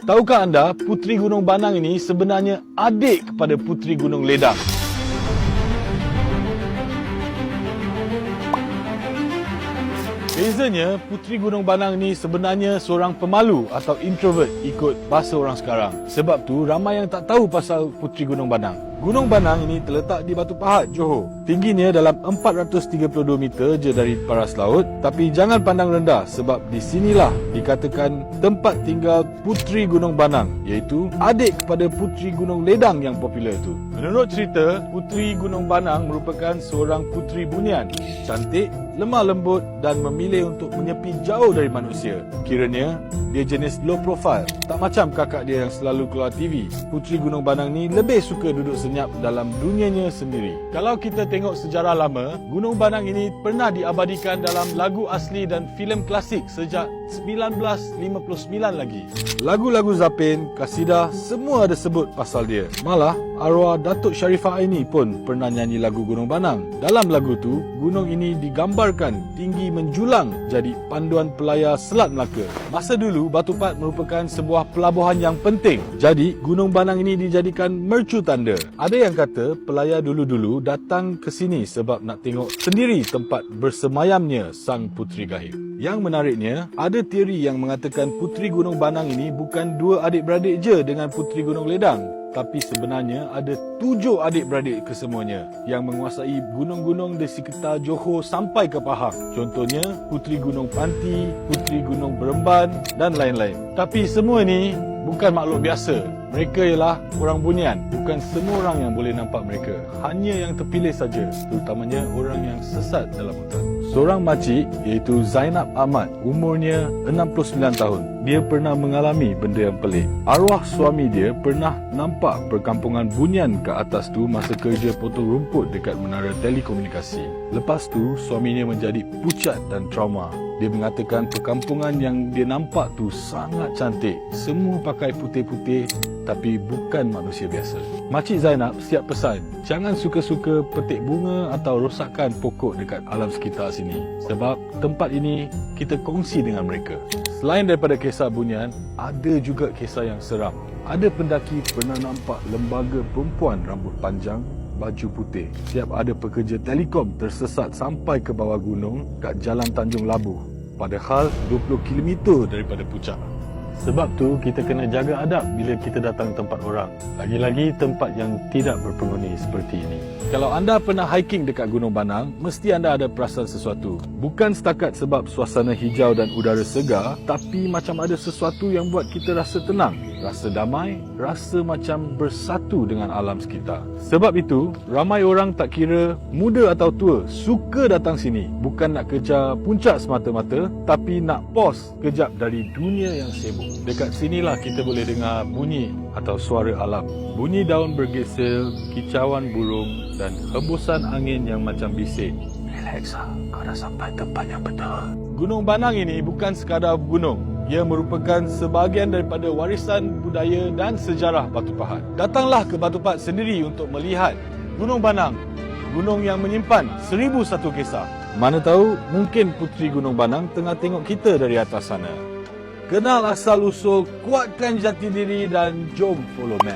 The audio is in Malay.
Tahukah anda, Puteri Gunung Banang ini sebenarnya adik kepada Puteri Gunung Ledang? Bezanya, Puteri Gunung Banang ni sebenarnya seorang pemalu atau introvert ikut bahasa orang sekarang. Sebab tu, ramai yang tak tahu pasal Puteri Gunung Banang. Gunung Banang ini terletak di Batu Pahat, Johor. Tingginya dalam 432 meter je dari paras laut. Tapi jangan pandang rendah sebab di sinilah dikatakan tempat tinggal Puteri Gunung Banang, iaitu adik kepada Puteri Gunung Ledang yang popular itu. Menurut cerita, Puteri Gunung Banang merupakan seorang puteri bunian, cantik, lemah lembut dan memilih untuk menyepi jauh dari manusia. Kiranya, dia jenis low profile. Tak macam kakak dia yang selalu keluar TV. Puteri Gunung Banang ni lebih suka duduk senyap dalam dunianya sendiri. Kalau kita tengok sejarah lama, Gunung Banang ini pernah diabadikan dalam lagu asli dan filem klasik sejak 1959 lagi. Lagu-lagu Zapin, kasidah, semua ada sebut pasal dia. Malah, arwah Datuk Sharifah Aini pun pernah nyanyi lagu Gunung Banang. Dalam lagu tu, gunung ini digambarkan tinggi menjulang jadi panduan pelayar Selat Melaka. Masa dulu, Batu Pahat merupakan sebuah pelabuhan yang penting. Jadi, Gunung Banang ini dijadikan mercu tanda. Ada yang kata pelayar dulu-dulu datang ke sini sebab nak tengok sendiri tempat bersemayamnya sang puteri gaib. Yang menariknya, ada teori yang mengatakan Puteri Gunung Banang ini bukan dua adik-beradik je dengan Puteri Gunung Ledang. Tapi sebenarnya ada 7 adik-beradik kesemuanya yang menguasai gunung-gunung di sekitar Johor sampai ke Pahang. Contohnya Puteri Gunung Panti, Puteri Gunung Beremban dan lain-lain. Tapi semua ni bukan makhluk biasa. Mereka ialah orang bunian. Bukan semua orang yang boleh nampak mereka. Hanya yang terpilih saja, terutamanya orang yang sesat dalam hutan. Seorang makcik iaitu Zainab Ahmad, umurnya 69 tahun. Dia pernah mengalami benda yang pelik. Arwah suami dia pernah nampak perkampungan bunian ke atas tu masa kerja potong rumput dekat menara telekomunikasi. Lepas tu, suaminya menjadi pucat dan trauma. Dia mengatakan perkampungan yang dia nampak tu sangat cantik. Semua pakai putih-putih tapi bukan manusia biasa. Makcik Zainab siap pesan, jangan suka-suka petik bunga atau rosakkan pokok dekat alam sekitar sini. Sebab tempat ini kita kongsi dengan mereka. Selain daripada kisah bunian, ada juga kisah yang seram. Ada pendaki pernah nampak lembaga perempuan rambut panjang, baju putih. Siap ada pekerja telekom tersesat sampai ke bawah gunung kat Jalan Tanjung Labu. Padahal 20 km daripada puncak. Sebab tu kita kena jaga adab bila kita datang tempat orang. Lagi-lagi tempat yang tidak berpenghuni seperti ini. Kalau anda pernah hiking dekat Gunung Banang, mesti anda ada perasan sesuatu. Bukan setakat sebab suasana hijau dan udara segar, tapi macam ada sesuatu yang buat kita rasa tenang, rasa damai, rasa macam bersatu dengan alam sekitar. Sebab itu, ramai orang tak kira muda atau tua suka datang sini. Bukan nak kejar puncak semata-mata, tapi nak pause kejap dari dunia yang sibuk. Dekat sinilah kita boleh dengar bunyi atau suara alam. Bunyi daun bergesel, kicauan burung dan hembusan angin yang macam bising. Relax lah, kau dah sampai tempat yang betul. Gunung Banang ini bukan sekadar gunung. Ia merupakan sebahagian daripada warisan budaya dan sejarah Batu Pahat. Datanglah ke Batu Pahat sendiri untuk melihat Gunung Banang, gunung yang menyimpan 1001 kisah. Mana tahu, mungkin Puteri Gunung Banang tengah tengok kita dari atas sana. Kenal asal-usul, kuatkan jati diri dan jom follow man.